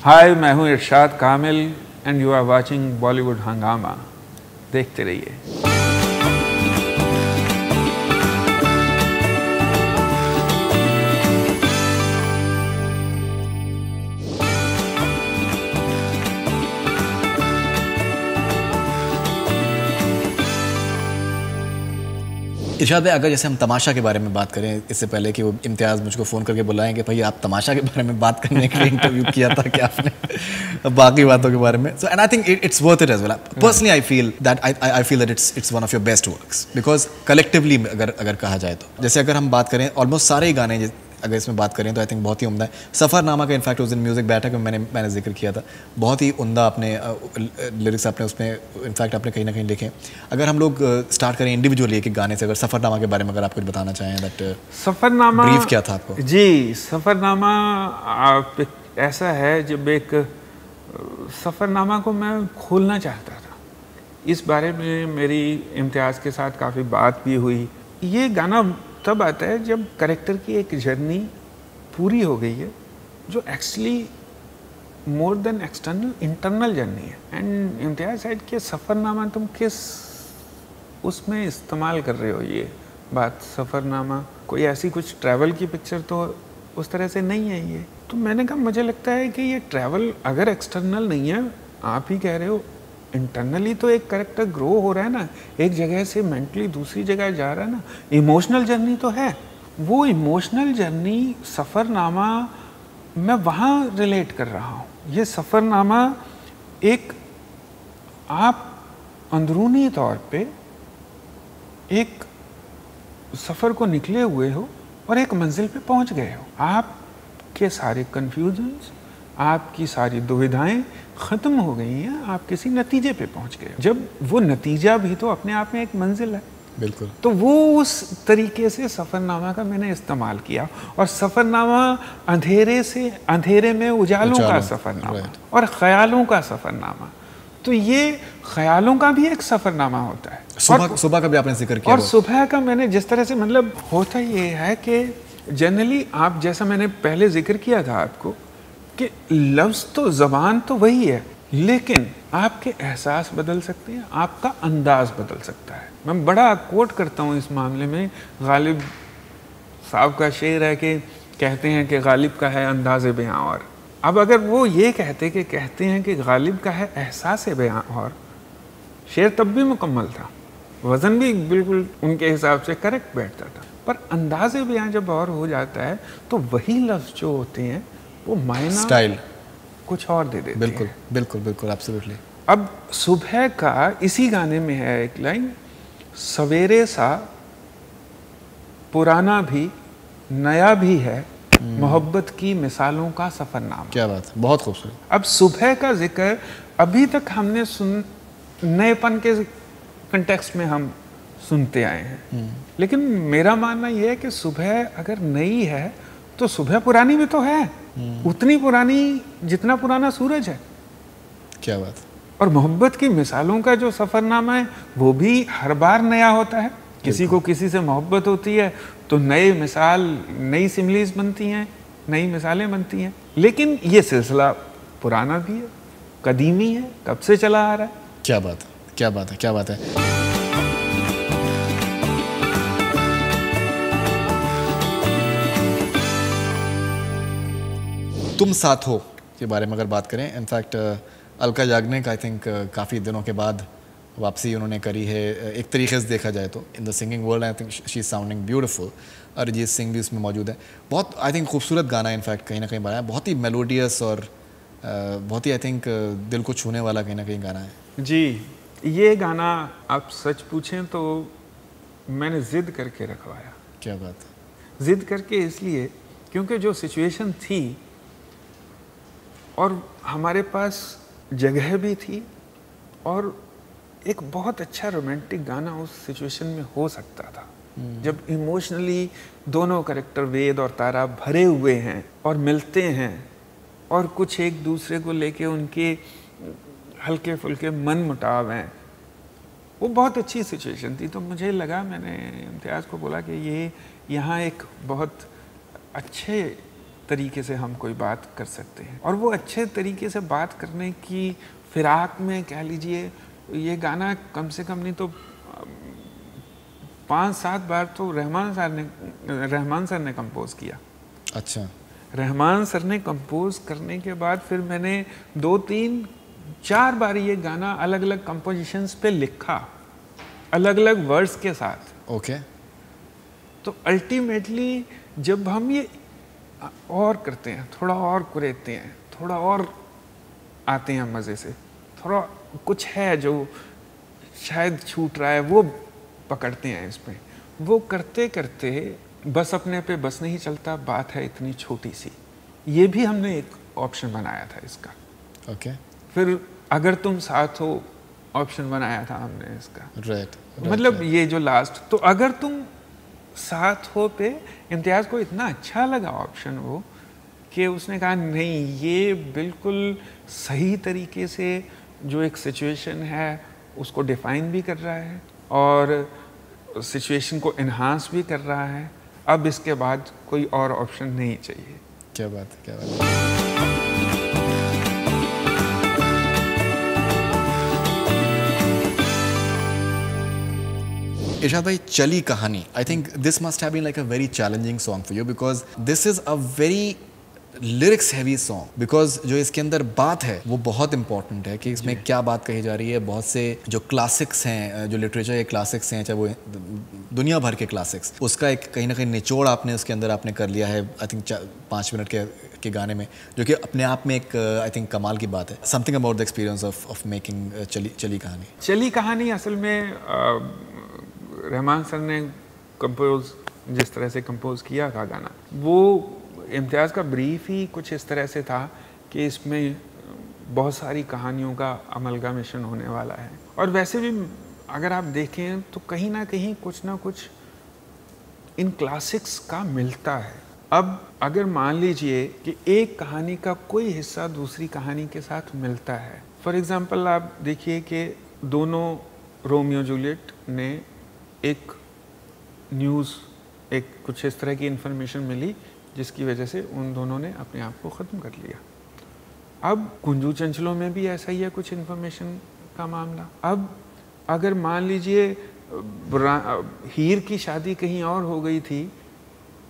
हाय, मैं हूं Irshad Kamil and you are watching Bollywood Hungama. देखते रहिए। इरशाद भाई, अगर जैसे हम तमाशा के बारे में बात करें, इससे पहले कि वो इम्तियाज़ मुझको फ़ोन करके बुलाएं कि भाई आप तमाशा के बारे में बात करने के लिए इंटरव्यू किया था क्या आपने बाकी बातों के बारे में। So and I think it's worth it as well. Personally I feel that it's one of your best works because collectively अगर कहा जाए तो, जैसे अगर हम बात करें ऑलमोस्ट सारे ही गाने अगर इसमें बात करें तो आई थिंक बहुत ही उम्दा है। सफ़रनामा का इनफैक्ट उस दिन म्यूज़िक बैठक में मैंने जिक्र किया था, बहुत ही उम्दा आपने लिरिक्स आपने उसमें इनफैक्ट आपने कहीं ना कहीं लिखे। अगर हम लोग स्टार्ट करें इंडिविजुअली एक गाने से, अगर सफ़रनामा के बारे में अगर आप कुछ बताना चाहें, दैट सफ़रनामा ब्रीफ क्या था आपको? जी, सफ़रनामा ऐसा है, जब एक सफ़रनामा को मैं खोलना चाहता था, इस बारे में मेरी इम्तियाज़ के साथ काफ़ी बात भी हुई। ये गाना तब आता है जब कैरेक्टर की एक जर्नी पूरी हो गई है, जो actually more than external internal journey है। एंड इम्तियाज़ साइड के सफ़रनामा तुम किस उसमें इस्तेमाल कर रहे हो, ये बात सफ़रनामा कोई ऐसी कुछ ट्रैवल की पिक्चर तो उस तरह से नहीं है ये। तो मैंने कहा मुझे लगता है कि ये ट्रैवल अगर एक्सटर्नल नहीं है, आप ही कह रहे हो, इंटरनली तो एक कैरेक्टर ग्रो हो रहा है ना, एक जगह से मेंटली दूसरी जगह जा रहा है ना, इमोशनल जर्नी तो है। वो इमोशनल जर्नी सफ़रनामा मैं वहाँ रिलेट कर रहा हूँ। ये सफ़रनामा एक आप अंदरूनी तौर पे एक सफ़र को निकले हुए हो और एक मंजिल पे पहुँच गए हो। आपके सारे कन्फ्यूजन्स, आपकी सारी दुविधाएं ख़त्म हो गई हैं, आप किसी नतीजे पे पहुंच गए। जब वो नतीजा भी तो अपने आप में एक मंजिल है। बिल्कुल। तो वो उस तरीके से सफ़रनामा का मैंने इस्तेमाल किया। और सफ़रनामा अंधेरे से अंधेरे में उजालों का सफ़रनामा और ख़यालों का सफ़रनामा। तो ये ख़यालों का भी एक सफ़रनामा होता है। सुबह का भी आपने जिक्र किया। और सुबह का मैंने जिस तरह से, मतलब होता ये है कि जनरली आप, जैसा मैंने पहले जिक्र किया था आपको, कि लफ्ज़ तो ज़बान तो वही है, लेकिन आपके एहसास बदल सकते हैं, आपका अंदाज़ बदल सकता है। मैं बड़ा कोट करता हूँ इस मामले में, गालिब साहब का शेर है कि कहते हैं कि गालिब का है अंदाज़ बयां और। अब अगर वो ये कहते हैं कि गालिब का है एहसास बयां और, शेर तब भी मुकम्मल था, वज़न भी बिल्कुल उनके हिसाब से करेक्ट बैठता था। पर अंदाज़ बयां जब और हो जाता है तो वही लफ्ज़ जो होते हैं वो मायना स्टाइल कुछ और दे देते बिल्कुल, हैं। बिल्कुल बिल्कुल एब्सोल्युटली। अब सुबह का इसी गाने में है एक लाइन, सवेरे सा पुराना भी नया भी है, मोहब्बत की मिसालों का सफ़रनामा। क्या बात है, बहुत खूबसूरत। अब सुबह का जिक्र अभी तक हमने नएपन के कंटेक्स्ट में हम सुनते आए हैं, लेकिन मेरा मानना यह है कि सुबह अगर नई है तो सुबह पुरानी भी तो है, उतनी पुरानी जितना पुराना सूरज है। क्या बात। और मोहब्बत की मिसालों का जो सफ़रनामा है वो भी हर बार नया होता है। किसी को किसी से मोहब्बत होती है तो नई मिसाल, नई सिमलीज बनती हैं, नई मिसालें बनती हैं, लेकिन ये सिलसिला पुराना भी है, कदीमी है, कब से चला आ रहा है। क्या बात है, क्या बात है, क्या बात है। तुम साथ हो के बारे में अगर बात करें, in fact Alka Yagnik I think काफ़ी दिनों के बाद वापसी उन्होंने करी है एक तरीके से देखा जाए तो। In the singing world I think she is sounding beautiful. Arijit Singh भी उसमें मौजूद है। बहुत आई थिंक खूबसूरत गाना इनफैक्ट कहीं ना कहीं बनाया, बहुत ही मेलोडियस और बहुत ही आई थिंक दिल को छूने वाला कहीं ना कहीं गाना है। जी, ये गाना आप सच पूछें तो मैंने ज़िद करके रखवाया। क्या बात है। ज़िद करके इसलिए क्योंकि जो सिचुएशन थी और हमारे पास जगह भी थी और एक बहुत अच्छा रोमांटिक गाना उस सिचुएशन में हो सकता था, जब इमोशनली दोनों कैरेक्टर वेद और तारा भरे हुए हैं और मिलते हैं और कुछ एक दूसरे को लेके उनके हल्के फुल्के मन मुटाव हैं। वो बहुत अच्छी सिचुएशन थी। तो मुझे लगा, मैंने इम्तियाज़ को बोला कि ये यहाँ एक बहुत अच्छे तरीके से हम कोई बात कर सकते हैं, और वो अच्छे तरीके से बात करने की फिराक में कह लीजिए, ये गाना कम से कम नहीं तो 5-7 बार तो रहमान सर ने कंपोज किया। अच्छा। रहमान सर ने कंपोज करने के बाद फिर मैंने 2-3-4 बार ये गाना अलग अलग कंपोजिशंस पे लिखा, अलग अलग वर्ड्स के साथ। ओके। तो अल्टीमेटली जब हम ये और करते हैं, थोड़ा और कुरेदते हैं, थोड़ा और आते हैं मज़े से, थोड़ा कुछ है जो शायद छूट रहा है वो पकड़ते हैं इसमें, वो करते करते बस अपने पे बस नहीं चलता, बात है इतनी छोटी सी, ये भी हमने एक ऑप्शन बनाया था इसका। ओके। फिर अगर तुम साथ हो ऑप्शन बनाया था हमने इसका। राइट। मतलब ये जो लास्ट, तो अगर तुम साथ हो पे इम्तियाज़ को इतना अच्छा लगा ऑप्शन वो, कि उसने कहा नहीं ये बिल्कुल सही तरीके से जो एक सिचुएशन है उसको डिफाइन भी कर रहा है और सिचुएशन को इन्हांस भी कर रहा है, अब इसके बाद कोई और ऑप्शन नहीं चाहिए। क्या बात है, क्या बात है। इरशाद भाई, चली कहानी, I think this must have been like a very challenging song for you, because this is a very lyrics heavy song, because जो इसके अंदर बात है वो बहुत इंपॉर्टेंट है कि इसमें क्या बात कही जा रही है। बहुत से जो क्लासिक्स हैं, जो लिटरेचर के क्लासिक्स हैं, चाहे वो दुनिया भर के क्लासिक्स, उसका एक कहीं ना कहीं निचोड़ आपने उसके अंदर आपने कर लिया है, आई थिंक 5 मिनट के गाने में, जो कि अपने आप में एक आई थिंक कमाल की बात है। Something about the experience of making चली कहानी। चली कहानी असल में रहमान सर ने कंपोज जिस तरह से कंपोज किया था गाना, वो इम्तियाज़ का ब्रीफ ही कुछ इस तरह से था कि इसमें बहुत सारी कहानियों का अमलगामेशन होने वाला है, और वैसे भी अगर आप देखें तो कहीं ना कहीं कुछ ना कुछ इन क्लासिक्स का मिलता है। अब अगर मान लीजिए कि एक कहानी का कोई हिस्सा दूसरी कहानी के साथ मिलता है, फॉर एग्ज़ाम्पल आप देखिए कि दोनों रोमियो जूलियट ने एक न्यूज़, एक कुछ इस तरह की इन्फॉर्मेशन मिली जिसकी वजह से उन दोनों ने अपने आप को ख़त्म कर लिया। अब कुंजू चंचलों में भी ऐसा ही है कुछ इन्फॉर्मेशन का मामला। अब अगर मान लीजिए हीर की शादी कहीं और हो गई थी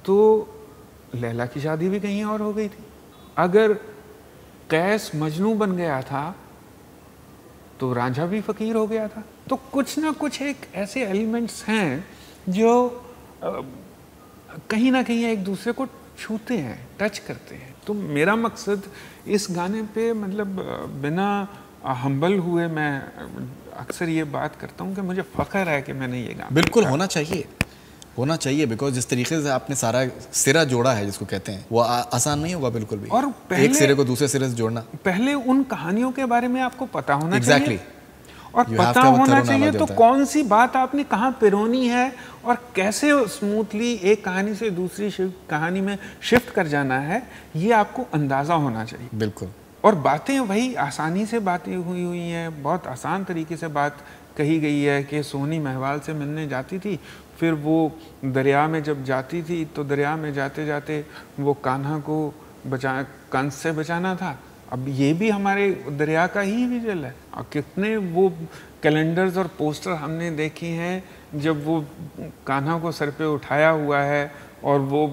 तो लैला की शादी भी कहीं और हो गई थी। अगर कैस मजनू बन गया था तो रांझा भी फ़कीर हो गया था। तो कुछ ना कुछ एक ऐसे एलिमेंट्स हैं जो कहीं ना कहीं एक दूसरे को छूते हैं, टच करते हैं। तो मेरा मकसद इस गाने पे मतलब बिना हम्बल हुए मैं अक्सर ये बात करता हूँ कि मुझे फ़ख्र है कि मैंने ये गाना बिल्कुल होना चाहिए, बिकॉज जिस तरीके से आपने सारा सिरा जोड़ा है जिसको कहते हैं वो आसान नहीं होगा बिल्कुल भी, और एक सिरे को दूसरे सिरे से जोड़ना। पहले उन कहानियों के बारे में आपको पता होना exactly. चाहिए, और पता होना चाहिए तो कौन सी बात आपने कहाँ पिरोनी है और कैसे स्मूथली एक कहानी से दूसरी कहानी में शिफ्ट कर जाना है, ये आपको अंदाज़ा होना चाहिए। बिल्कुल। और बातें वही आसानी से बातें हुई हैं, बहुत आसान तरीके से बात कही गई है कि सोनी महवाल से मिलने जाती थी, फिर वो दरिया में जब जाती थी तो दरिया में जाते जाते वो कान्हा को कंस से बचाना था। अब ये भी हमारे दरिया का ही विजुअल है। और कितने वो कैलेंडर्स और पोस्टर हमने देखे हैं जब वो कान्हा को सर पे उठाया हुआ है और वो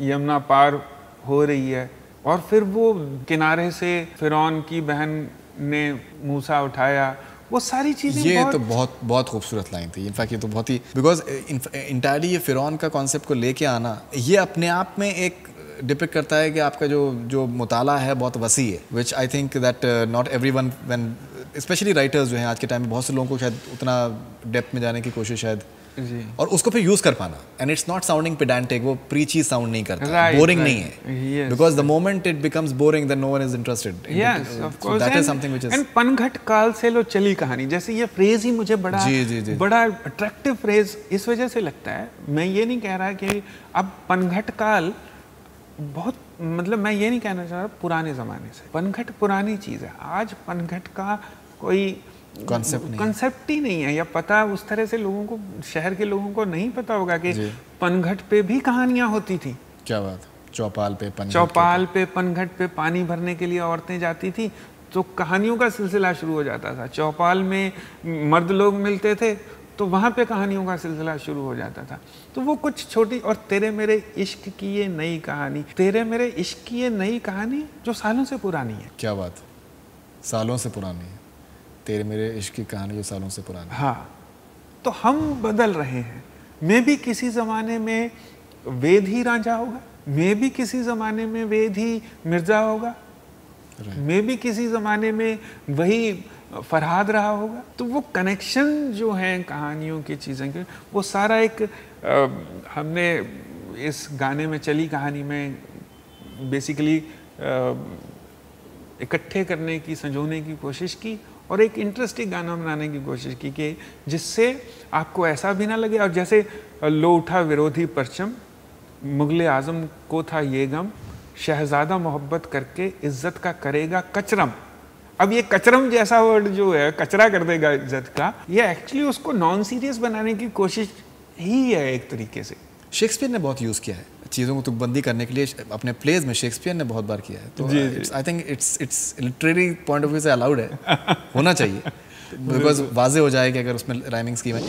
यमुना पार हो रही है, और फिर वो किनारे से फिरौन की बहन ने मूसा उठाया, वो सारी चीज़ें। ये तो बहुत खूबसूरत लाइन थी। इनफैक्ट ये तो बहुत ही, बिकॉज इंटायरली ये फिरौन का कॉन्सेप्ट को लेके आना, ये अपने आप में एक डिपिक्ट करता है कि आपका जो मुताला है बहुत वसी है, which I think that not everyone when specially writers जो हैं आज के टाइम में, बहुत से लोगों को शायद उतना डेप्थ में जाने की कोशिश शायद जी, और उसको फिर यूज कर पाना, and it's not sounding pedantic, वो प्रीची साउंड नहीं करता, बोरिंग नहीं है, because the moment it becomes boring then no one is interested. Yes of course, that is something which is and पनघट काल से लो चली कहानी, जैसे ये फ्रेज ही मुझे बड़ा बड़ा अट्रैक्टिव फ्रेज इस वजह से लगता है। मैं ये नहीं कह रहा कि अब पनघट काल बहुत, मतलब मैं ये नहीं कहना चाह रहा पुराने ज़माने से, पनघट पुरानी चीज़ है। आज पनघट का कोई कॉन्सेप्ट ही नहीं है, या पता उस तरह से लोगों को, शहर के लोगों को नहीं पता होगा कि पनघट पे भी कहानियाँ होती थी। क्या बात, चौपाल पे पनघट पे पानी भरने के लिए औरतें जाती थी, तो कहानियों का सिलसिला शुरू हो जाता था। चौपाल में मर्द लोग मिलते थे तो वहाँ पे कहानियों का सिलसिला शुरू हो जाता था। तो वो कुछ छोटी, और तेरे मेरे इश्क की ये नई कहानी, तेरे मेरे इश्क की ये नई कहानी जो सालों से पुरानी है। क्या बात, सालों से पुरानी है तेरे मेरे इश्क की कहानी जो सालों से पुरानी है। हाँ, तो हम बदल रहे हैं। मैं भी किसी ज़माने में वेद ही रांझा होगा, मैं भी किसी ज़माने में वेद ही मिर्ज़ा होगा, मैं भी किसी ज़माने में वही फरहाद रहा होगा। तो वो कनेक्शन जो है कहानियों की चीज़ें के, वो सारा एक हमने इस गाने में चली कहानी में बेसिकली इकट्ठे करने की, संजोने की कोशिश की और एक इंटरेस्टिंग गाना बनाने की कोशिश की कि जिससे आपको ऐसा भी ना लगे। और जैसे लो उठा विरोधी परचम, मुगले आज़म को था ये गम, शहजादा मोहब्बत करके इज्जत का करेगा कचरम। अब ये कचरम जैसा वर्ड जो है, कचरा कर देगा इज्जत का, ये एक्चुअली उसको नॉन सीरियस बनाने की कोशिश ही है एक तरीके से। शेक्सपियर ने बहुत यूज़ किया है चीज़ों को तुकबंदी करने के लिए, अपने प्लेज में शेक्सपियर ने बहुत बार किया है। तो आई think it's literary point of view से अलाउड है, होना चाहिए, बिकॉज वाजे हो जाए कि अगर उसमें राइमिंग स्कीम है।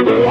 Yeah.